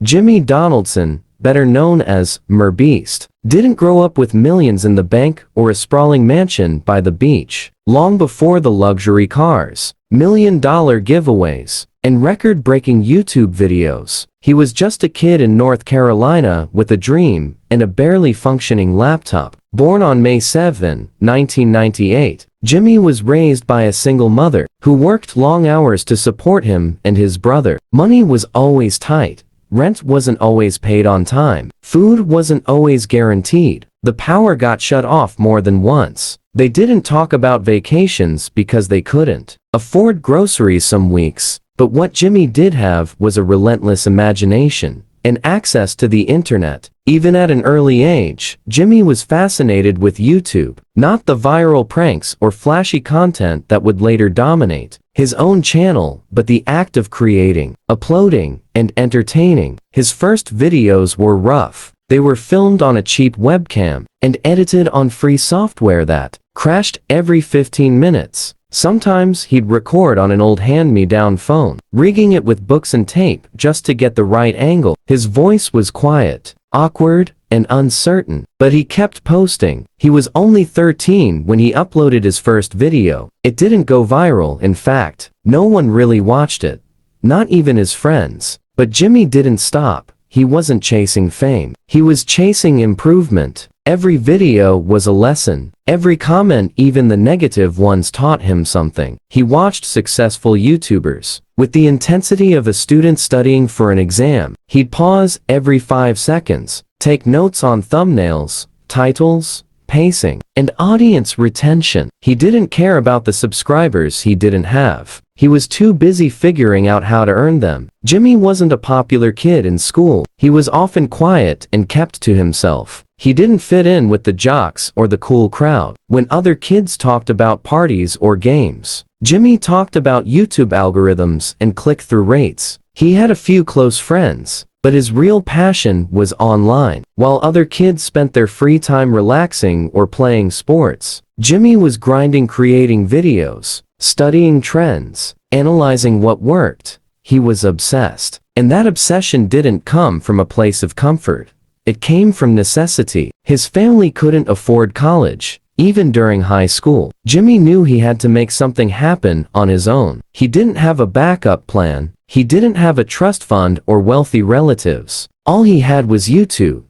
Jimmy Donaldson, better known as MrBeast, didn't grow up with millions in the bank or a sprawling mansion by the beach. Long before the luxury cars, million-dollar giveaways, and record-breaking YouTube videos, he was just a kid in North Carolina with a dream and a barely functioning laptop. Born on May 7, 1998, Jimmy was raised by a single mother who worked long hours to support him and his brother. Money was always tight. Rent wasn't always paid on time. Food wasn't always guaranteed. The power got shut off more than once. They didn't talk about vacations because they couldn't afford groceries some weeks. But what Jimmy did have was a relentless imagination and access to the internet. Even at an early age, Jimmy was fascinated with YouTube, not the viral pranks or flashy content that would later dominate his own channel, but the act of creating, uploading, and entertaining. His first videos were rough. They were filmed on a cheap webcam and edited on free software that crashed every 15 minutes. Sometimes he'd record on an old hand-me-down phone, rigging it with books and tape just to get the right angle. His voice was quiet, awkward, and uncertain, but he kept posting. He was only 13 when he uploaded his first video. It didn't go viral. In fact, no one really watched it, not even his friends. But Jimmy didn't stop. He wasn't chasing fame. He was chasing improvement. Every video was a lesson. Every comment, even the negative ones, taught him something. He watched successful YouTubers. With the intensity of a student studying for an exam, he'd pause every 5 seconds, take notes on thumbnails, titles, pacing, and audience retention. He didn't care about the subscribers he didn't have. He was too busy figuring out how to earn them. Jimmy wasn't a popular kid in school. He was often quiet and kept to himself. He didn't fit in with the jocks or the cool crowd. When other kids talked about parties or games, Jimmy talked about YouTube algorithms and click-through rates. He had a few close friends, but his real passion was online. While other kids spent their free time relaxing or playing sports, Jimmy was grinding, creating videos, studying trends, analyzing what worked. He was obsessed. And that obsession didn't come from a place of comfort. It came from necessity. His family couldn't afford college, even during high school. Jimmy knew he had to make something happen on his own. He didn't have a backup plan. He didn't have a trust fund or wealthy relatives. All he had was YouTube.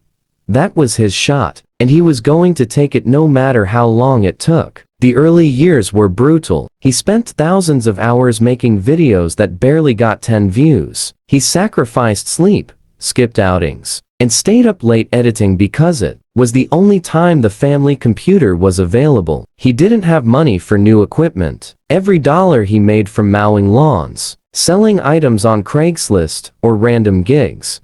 That was his shot, and he was going to take it no matter how long it took. The early years were brutal. He spent thousands of hours making videos that barely got 10 views. He sacrificed sleep, skipped outings, and stayed up late editing because it was the only time the family computer was available. He didn't have money for new equipment. Every dollar he made from mowing lawns, selling items on Craigslist, or random gigs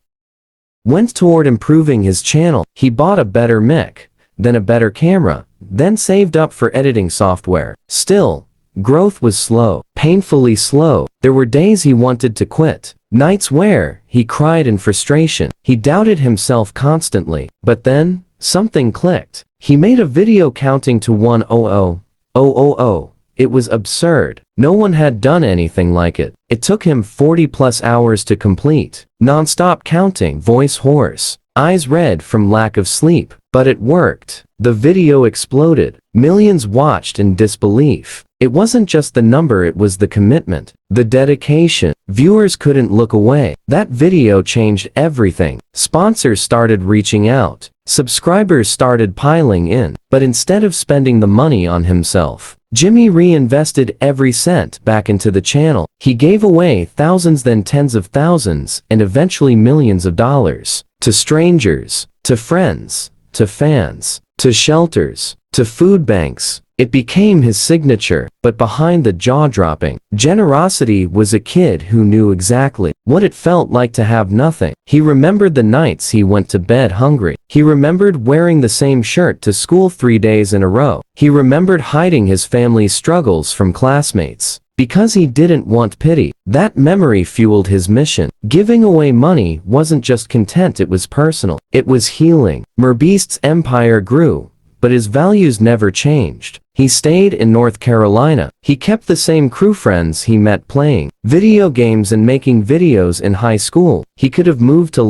went toward improving his channel. He bought a better mic, then a better camera, then saved up for editing software. Still, growth was slow, painfully slow. There were days he wanted to quit, nights where he cried in frustration. He doubted himself constantly. But then, something clicked. He made a video counting to 100,000. It was absurd. No one had done anything like it. It took him 40+ hours to complete. Non-stop counting, voice hoarse, eyes red from lack of sleep. But it worked. The video exploded. Millions watched in disbelief. It wasn't just the number, it was the commitment, the dedication. Viewers couldn't look away. That video changed everything. Sponsors started reaching out. Subscribers started piling in. But instead of spending the money on himself, Jimmy reinvested every cent back into the channel. He gave away thousands, then tens of thousands, and eventually millions of dollars. To strangers, to friends, to fans, to shelters, to food banks. It became his signature. But behind the jaw-dropping generosity was a kid who knew exactly what it felt like to have nothing. He remembered the nights he went to bed hungry. He remembered wearing the same shirt to school 3 days in a row. He remembered hiding his family's struggles from classmates because he didn't want pity. That memory fueled his mission. Giving away money wasn't just content, it was personal. It was healing. MrBeast's empire grew, but his values never changed. He stayed in North Carolina. He kept the same crew friends he met playing video games and making videos in high school. He could have moved to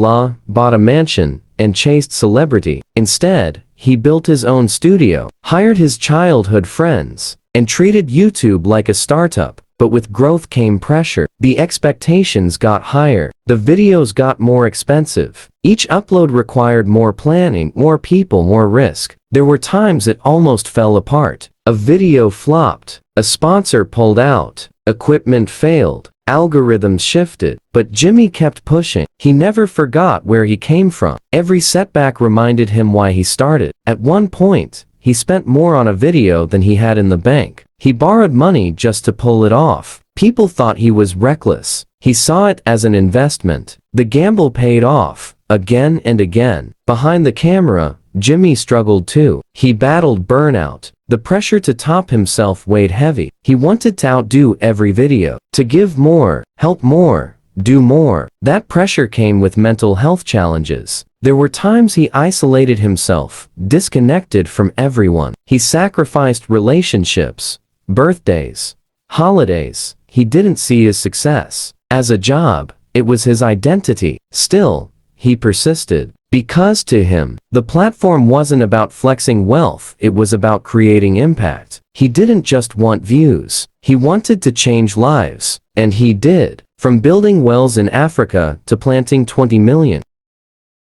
bought a mansion, and chased celebrity. Instead, he built his own studio, hired his childhood friends, and treated YouTube like a startup. But with growth came pressure. The expectations got higher. The videos got more expensive. Each upload required more planning, more people, more risk. There were times it almost fell apart. A video flopped. A sponsor pulled out. Equipment failed. Algorithms shifted. But Jimmy kept pushing. He never forgot where he came from. Every setback reminded him why he started. At one point, he spent more on a video than he had in the bank. He borrowed money just to pull it off. People thought he was reckless. He saw it as an investment. The gamble paid off, again and again. Behind the camera, Jimmy struggled too. He battled burnout. The pressure to top himself weighed heavy. He wanted to outdo every video, to give more, help more, do more. That pressure came with mental health challenges. There were times he isolated himself, disconnected from everyone. He sacrificed relationships, birthdays, holidays. He didn't see his success as a job. It was his identity. Still, he persisted. Because to him, the platform wasn't about flexing wealth, it was about creating impact. He didn't just want views. He wanted to change lives. And he did. From building wells in Africa to planting 20 million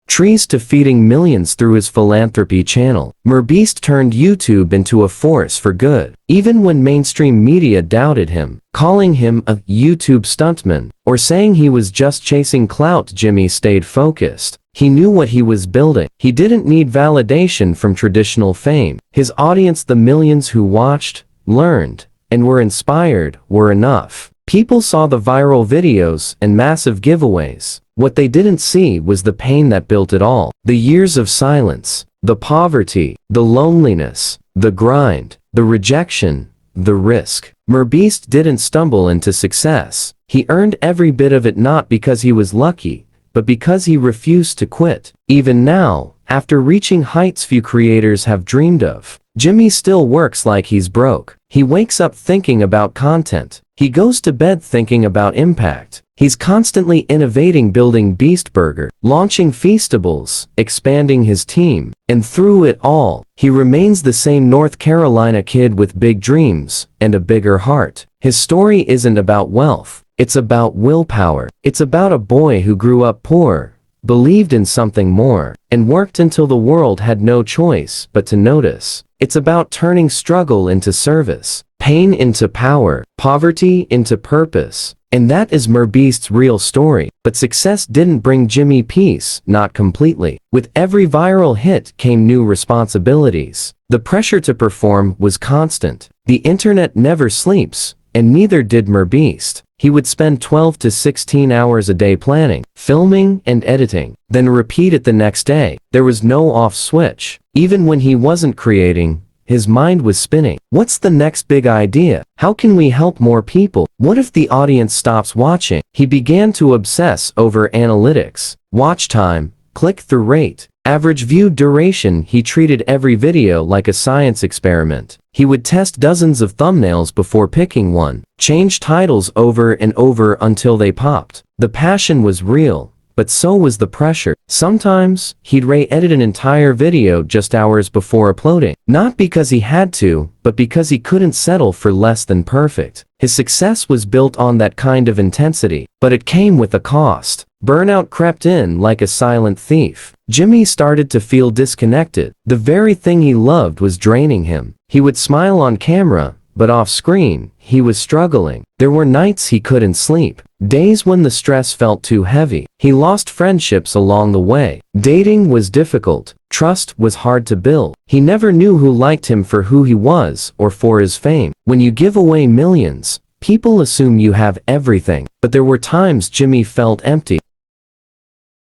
trees to feeding millions through his philanthropy channel, MrBeast turned YouTube into a force for good. Even when mainstream media doubted him, calling him a YouTube stuntman, or saying he was just chasing clout, Jimmy stayed focused. He knew what he was building. He didn't need validation from traditional fame. His audience, the millions who watched, learned, and were inspired, were enough. People saw the viral videos and massive giveaways. What they didn't see was the pain that built it all. The years of silence, the poverty, the loneliness, the grind, the rejection, the risk. MrBeast didn't stumble into success. He earned every bit of it, not because he was lucky, but because he refused to quit. Even now, after reaching heights few creators have dreamed of, Jimmy still works like he's broke. He wakes up thinking about content. He goes to bed thinking about impact. He's constantly innovating, building Beast Burger, launching Feastables, expanding his team. And through it all, he remains the same North Carolina kid with big dreams and a bigger heart. His story isn't about wealth. It's about willpower. It's about a boy who grew up poor, believed in something more, and worked until the world had no choice but to notice. It's about turning struggle into service, pain into power, poverty into purpose. And that is MrBeast's real story. But success didn't bring Jimmy peace, not completely. With every viral hit came new responsibilities. The pressure to perform was constant. The internet never sleeps, and neither did MrBeast. He would spend 12 to 16 hours a day planning, filming, and editing, then repeat it the next day. There was no off switch. Even when he wasn't creating, his mind was spinning. What's the next big idea? How can we help more people? What if the audience stops watching? He began to obsess over analytics, watch time, click-through rate, average view duration. He treated every video like a science experiment. He would test dozens of thumbnails before picking one, change titles over and over until they popped. The passion was real, but so was the pressure. Sometimes, he'd re-edit an entire video just hours before uploading. Not because he had to, but because he couldn't settle for less than perfect. His success was built on that kind of intensity, but it came with a cost. Burnout crept in like a silent thief. Jimmy started to feel disconnected. The very thing he loved was draining him. He would smile on camera, but off screen, he was struggling. There were nights he couldn't sleep, days when the stress felt too heavy. He lost friendships along the way. Dating was difficult. Trust was hard to build. He never knew who liked him for who he was or for his fame. When you give away millions, people assume you have everything. But there were times Jimmy felt empty.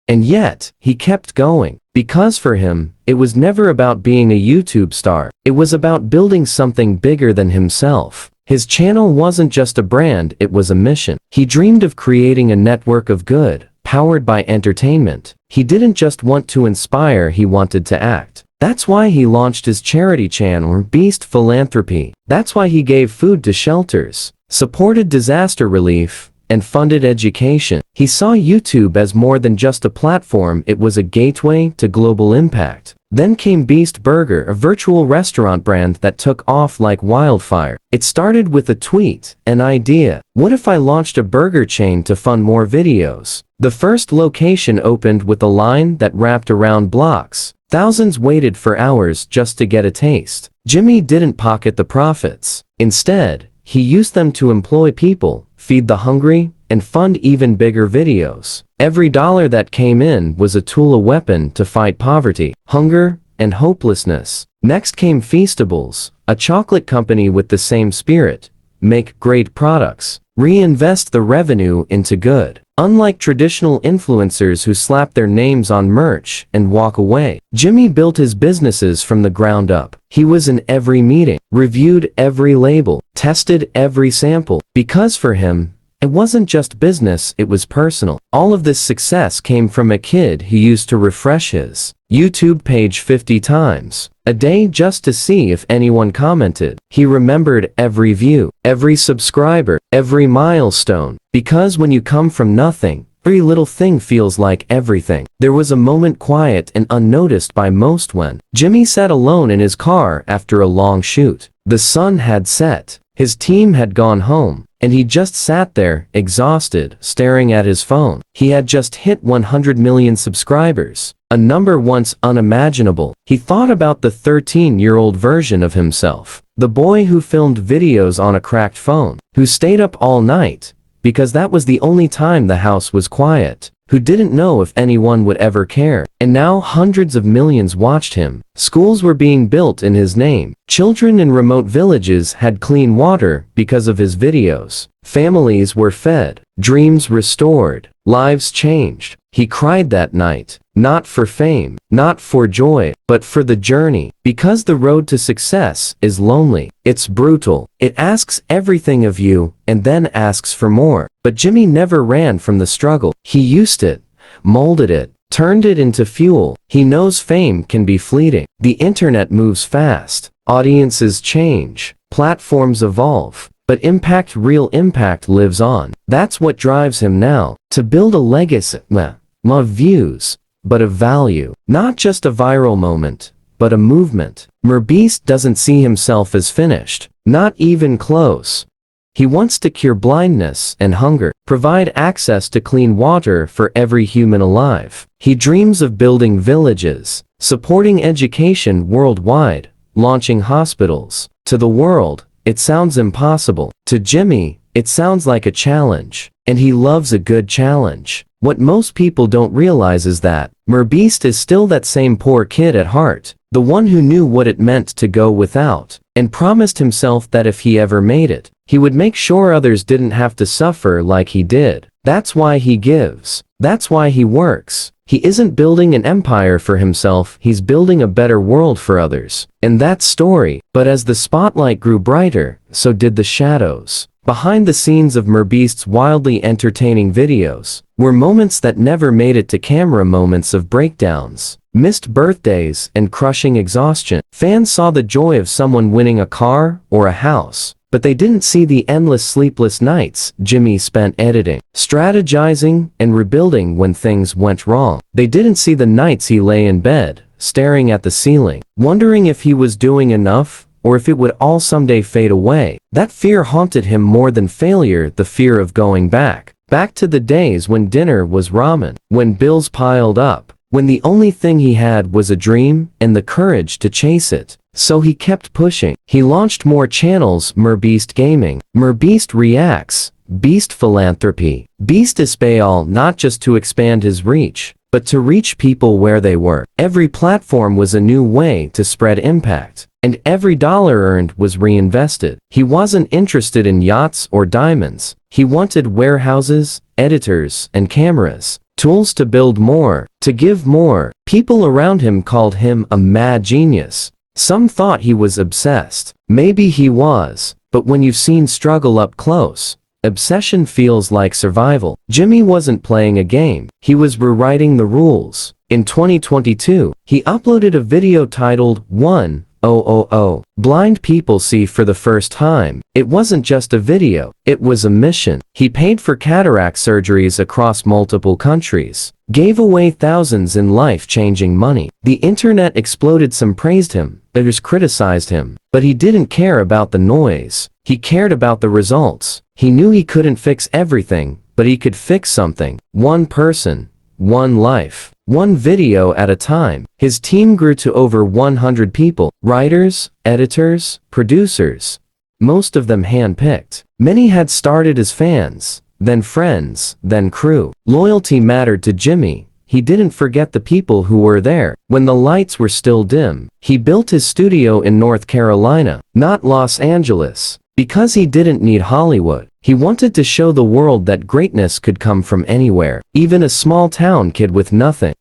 And yet, he kept going. Because for him, it was never about being a YouTube star. It was about building something bigger than himself. His channel wasn't just a brand, it was a mission. He dreamed of creating a network of good, powered by entertainment. He didn't just want to inspire, he wanted to act. That's why he launched his charity channel, MrBeast Philanthropy. That's why he gave food to shelters, supported disaster relief, and funded education. He saw YouTube as more than just a platform, it was a gateway to global impact. Then came Beast Burger, a virtual restaurant brand that took off like wildfire. It started with a tweet, an idea. What if I launched a burger chain to fund more videos? The first location opened with a line that wrapped around blocks. Thousands waited for hours just to get a taste. Jimmy didn't pocket the profits. Instead, he used them to employ people, feed the hungry, and fund even bigger videos. Every dollar that came in was a tool, a weapon to fight poverty, hunger, and hopelessness. Next came Feastables, a chocolate company with the same spirit. Make great products. Reinvest the revenue into good. Unlike traditional influencers who slap their names on merch and walk away, Jimmy built his businesses from the ground up. He was in every meeting, reviewed every label, tested every sample, because for him, it wasn't just business, it was personal. All of this success came from a kid who used to refresh his YouTube page 50 times a day just to see if anyone commented. He remembered every view, every subscriber, every milestone. Because when you come from nothing, every little thing feels like everything. There was a moment quiet and unnoticed by most when Jimmy sat alone in his car after a long shoot. The sun had set, his team had gone home, and he just sat there, exhausted, staring at his phone. He had just hit 100 million subscribers, a number once unimaginable. He thought about the 13-year-old version of himself, the boy who filmed videos on a cracked phone, who stayed up all night, because that was the only time the house was quiet, who didn't know if anyone would ever care. And now hundreds of millions watched him. Schools were being built in his name. Children in remote villages had clean water because of his videos. Families were fed, dreams restored, lives changed. He cried that night, not for fame, not for joy, but for the journey. Because the road to success is lonely. It's brutal. It asks everything of you and then asks for more. But Jimmy never ran from the struggle. He used it, molded it, turned it into fuel. He knows fame can be fleeting. The internet moves fast. Audiences change. Platforms evolve. But impact, real impact, lives on. That's what drives him now. To build a legacy, not views, but of value. Not just a viral moment, but a movement. MrBeast doesn't see himself as finished. Not even close. He wants to cure blindness and hunger, provide access to clean water for every human alive. He dreams of building villages, supporting education worldwide, launching hospitals. To the world, it sounds impossible. To Jimmy, it sounds like a challenge. And he loves a good challenge. What most people don't realize is that MrBeast is still that same poor kid at heart, the one who knew what it meant to go without, and promised himself that if he ever made it, he would make sure others didn't have to suffer like he did. That's why he gives. That's why he works. He isn't building an empire for himself, he's building a better world for others. And that's story. But as the spotlight grew brighter, so did the shadows. Behind the scenes of MrBeast's wildly entertaining videos were moments that never made it to camera, moments of breakdowns, missed birthdays, and crushing exhaustion. Fans saw the joy of someone winning a car or a house, but they didn't see the endless sleepless nights Jimmy spent editing, strategizing, and rebuilding when things went wrong. They didn't see the nights he lay in bed, staring at the ceiling, wondering if he was doing enough, or if it would all someday fade away. That fear haunted him more than failure, the fear of going back. Back to the days when dinner was ramen, when bills piled up, when the only thing he had was a dream and the courage to chase it. So he kept pushing. He launched more channels: MrBeast Gaming, MrBeast Reacts, Beast Philanthropy, Beast Espayal, not just to expand his reach, but to reach people where they were. Every platform was a new way to spread impact, and every dollar earned was reinvested. He wasn't interested in yachts or diamonds. He wanted warehouses, editors, and cameras, tools to build more, to give more. People around him called him a mad genius. Some thought he was obsessed. Maybe he was, but when you've seen struggle up close, obsession feels like survival. Jimmy wasn't playing a game. He was rewriting the rules. In 2022, he uploaded a video titled 1,000 Blind People See for the First Time. It wasn't just a video, it was a mission. He paid for cataract surgeries across multiple countries, gave away thousands in life-changing money. The internet exploded. Some praised him, others criticized him, but he didn't care about the noise. He cared about the results. He knew he couldn't fix everything, but he could fix something. One person, one life, one video at a time. His team grew to over 100 people, writers, editors, producers, most of them hand-picked. Many had started as fans, then friends, then crew. Loyalty mattered to Jimmy. He didn't forget the people who were there. When the lights were still dim, he built his studio in North Carolina, not Los Angeles, because he didn't need Hollywood. He wanted to show the world that greatness could come from anywhere, even a small town kid with nothing.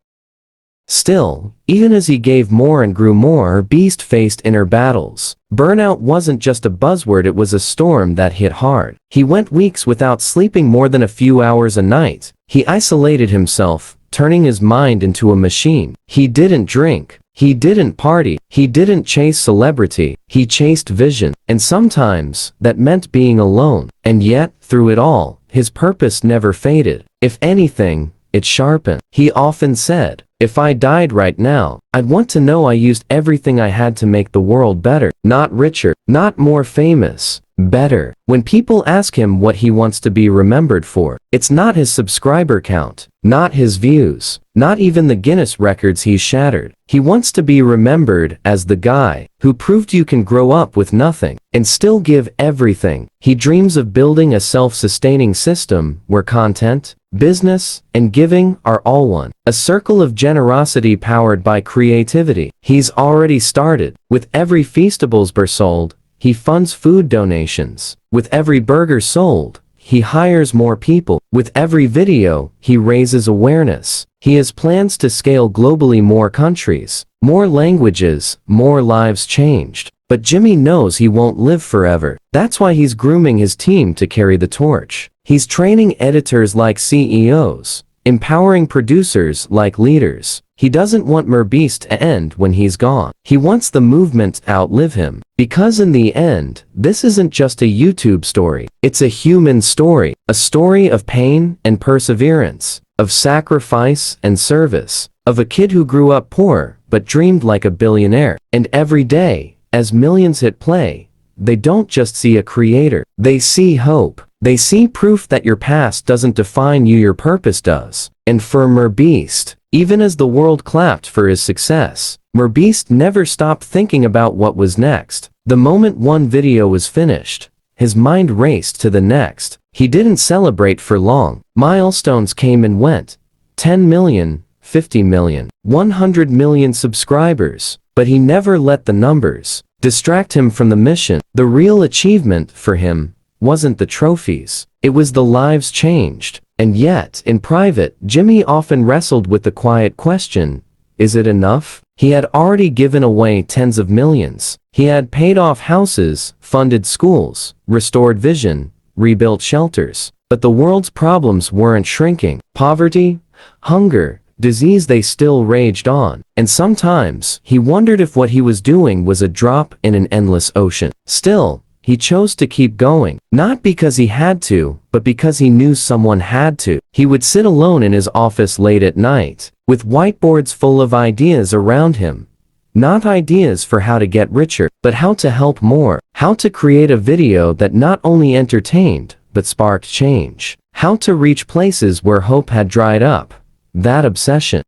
Still, even as he gave more and grew more, Beast faced inner battles. Burnout wasn't just a buzzword, it was a storm that hit hard. He went weeks without sleeping more than a few hours a night. He isolated himself, turning his mind into a machine. He didn't drink. He didn't party. He didn't chase celebrity. He chased vision. And sometimes, that meant being alone. And yet, through it all, his purpose never faded. If anything, it sharpened. He often said, "If I died right now, I'd want to know I used everything I had to make the world better. Not richer, not more famous, better." When people ask him what he wants to be remembered for, it's not his subscriber count, not his views, not even the Guinness records he's shattered. He wants to be remembered as the guy who proved you can grow up with nothing and still give everything. He dreams of building a self-sustaining system where content, business, and giving are all one. A circle of generosity powered by creativity. He's already started. With every Feastables bar sold, he funds food donations. With every burger sold, he hires more people. With every video, he raises awareness. He has plans to scale globally, more countries, more languages, more lives changed. But Jimmy knows he won't live forever. That's why he's grooming his team to carry the torch. He's training editors like CEOs, empowering producers like leaders. He doesn't want MrBeast to end when he's gone. He wants the movement to outlive him. Because in the end, this isn't just a YouTube story. It's a human story. A story of pain and perseverance, of sacrifice and service, of a kid who grew up poor but dreamed like a billionaire. And every day, as millions hit play, they don't just see a creator. They see hope. They see proof that your past doesn't define you, your purpose does. And for MrBeast, even as the world clapped for his success, MrBeast never stopped thinking about what was next. The moment one video was finished, his mind raced to the next. He didn't celebrate for long. Milestones came and went. 10 million, 50 million, 100 million subscribers. But he never let the numbers distract him from the mission. The real achievement for him wasn't the trophies. It was the lives changed. And yet, in private, Jimmy often wrestled with the quiet question, is it enough? He had already given away tens of millions. He had paid off houses, funded schools, restored vision, rebuilt shelters. But the world's problems weren't shrinking. Poverty, hunger, disease, they still raged on. And sometimes, he wondered if what he was doing was a drop in an endless ocean. Still, he chose to keep going, not because he had to, but because he knew someone had to. He would sit alone in his office late at night, with whiteboards full of ideas around him. Not ideas for how to get richer, but how to help more. How to create a video that not only entertained, but sparked change. How to reach places where hope had dried up. That obsession,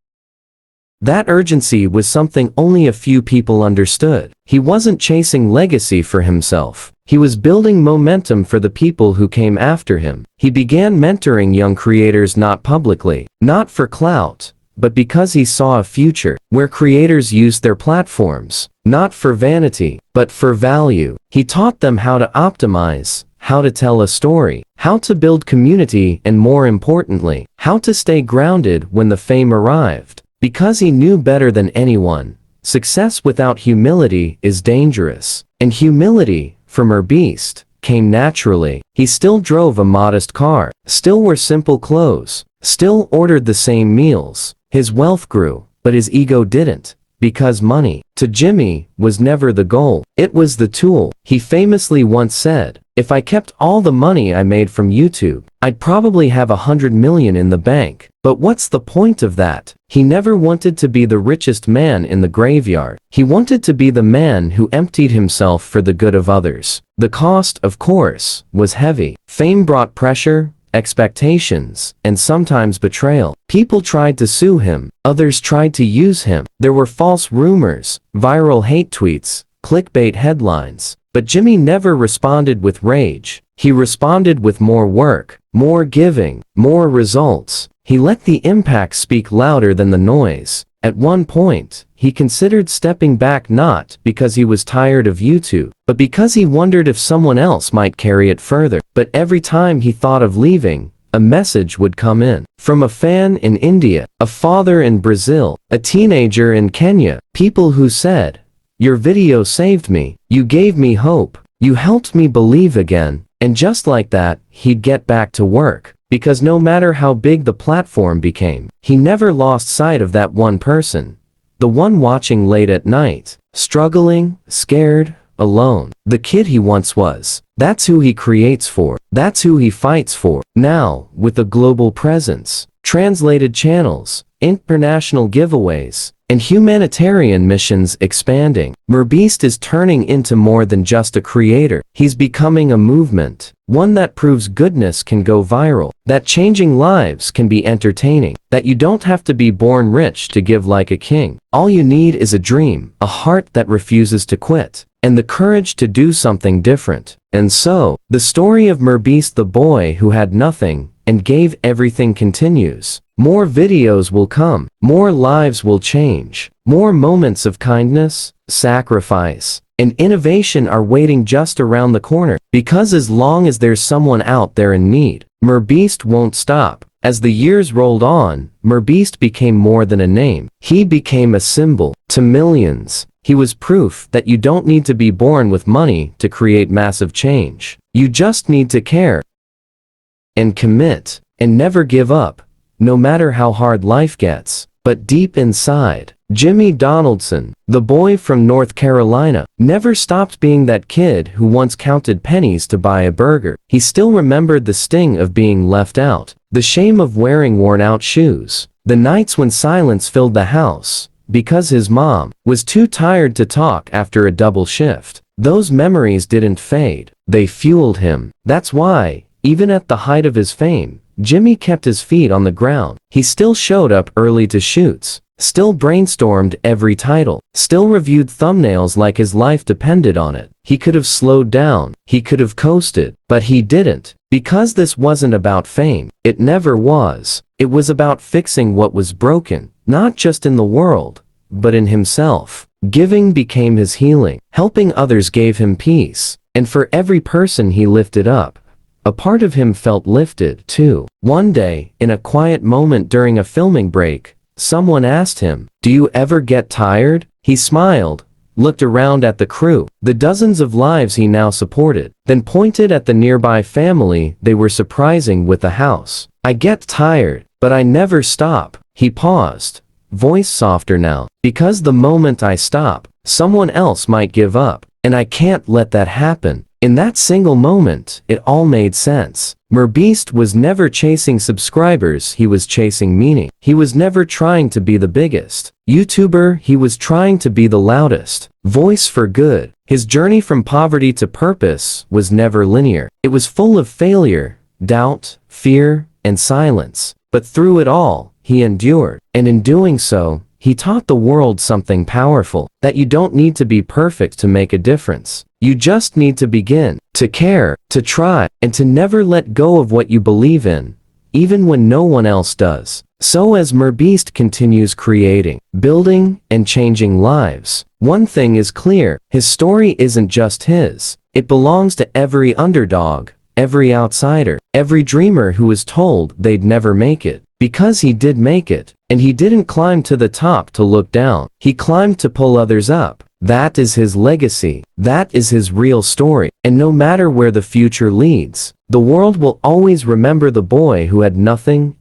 that urgency was something only a few people understood. He wasn't chasing legacy for himself. He was building momentum for the people who came after him. He began mentoring young creators, not publicly, not for clout, but because he saw a future where creators used their platforms, not for vanity, but for value. He taught them how to optimize, how to tell a story, how to build community, and more importantly, how to stay grounded when the fame arrived. Because he knew better than anyone, success without humility is dangerous. And humility, from MrBeast, came naturally. He still drove a modest car, still wore simple clothes, still ordered the same meals. His wealth grew, but his ego didn't. Because money, to Jimmy, was never the goal. It was the tool. He famously once said, "If I kept all the money I made from YouTube, I'd probably have 100 million in the bank." But what's the point of that? He never wanted to be the richest man in the graveyard. He wanted to be the man who emptied himself for the good of others. The cost, of course, was heavy. Fame brought pressure, expectations, and sometimes betrayal. People tried to sue him, others tried to use him. There were false rumors, viral hate tweets, clickbait headlines. But Jimmy never responded with rage. He responded with more work, more giving, more results. He let the impact speak louder than the noise. At one point, he considered stepping back not because he was tired of YouTube, but because he wondered if someone else might carry it further. But every time he thought of leaving, a message would come in. From a fan in India, a father in Brazil, a teenager in Kenya, people who said, "Your video saved me, you gave me hope, you helped me believe again." And just like that, he'd get back to work. Because no matter how big the platform became, he never lost sight of that one person. The one watching late at night, struggling, scared, alone. The kid he once was. That's who he creates for. That's who he fights for. Now, with a global presence, translated channels, international giveaways, and humanitarian missions expanding, MrBeast is turning into more than just a creator. He's becoming a movement. One that proves goodness can go viral, that changing lives can be entertaining, that you don't have to be born rich to give like a king. All you need is a dream, a heart that refuses to quit, and the courage to do something different. And so, the story of MrBeast, the boy who had nothing and gave everything, continues. More videos will come, more lives will change, more moments of kindness, sacrifice, and innovation are waiting just around the corner. Because as long as there's someone out there in need, MrBeast won't stop. As the years rolled on, MrBeast became more than a name. He became a symbol to millions. He was proof that you don't need to be born with money to create massive change. You just need to care and commit and never give up, no matter how hard life gets. But deep inside, Jimmy Donaldson, the boy from North Carolina, never stopped being that kid who once counted pennies to buy a burger. He still remembered the sting of being left out, the shame of wearing worn-out shoes, the nights when silence filled the house because his mom was too tired to talk after a double shift. Those memories didn't fade. They fueled him. That's why, even at the height of his fame, Jimmy kept his feet on the ground. He still showed up early to shoots, still brainstormed every title, still reviewed thumbnails like his life depended on it. He could have slowed down, he could have coasted, but he didn't. Because this wasn't about fame. It never was. It was about fixing what was broken, not just in the world, but in himself. Giving became his healing. Helping others gave him peace. And for every person he lifted up, a part of him felt lifted, too. One day, in a quiet moment during a filming break, someone asked him, "Do you ever get tired?" He smiled, looked around at the crew, the dozens of lives he now supported, then pointed at the nearby family they were surprising with the house. "I get tired, but I never stop." He paused, voice softer now, "Because the moment I stop, someone else might give up, and I can't let that happen." In that single moment, it all made sense. MrBeast was never chasing subscribers, he was chasing meaning. He was never trying to be the biggest YouTuber, he was trying to be the loudest voice for good. His journey from poverty to purpose was never linear. It was full of failure, doubt, fear, and silence. But through it all, he endured. And in doing so, he taught the world something powerful, that you don't need to be perfect to make a difference. You just need to begin, to care, to try, and to never let go of what you believe in, even when no one else does. So as MrBeast continues creating, building, and changing lives, one thing is clear, his story isn't just his. It belongs to every underdog, every outsider, every dreamer who was told they'd never make it. Because he did make it, and he didn't climb to the top to look down. He climbed to pull others up. That is his legacy. That is his real story. And no matter where the future leads, the world will always remember the boy who had nothing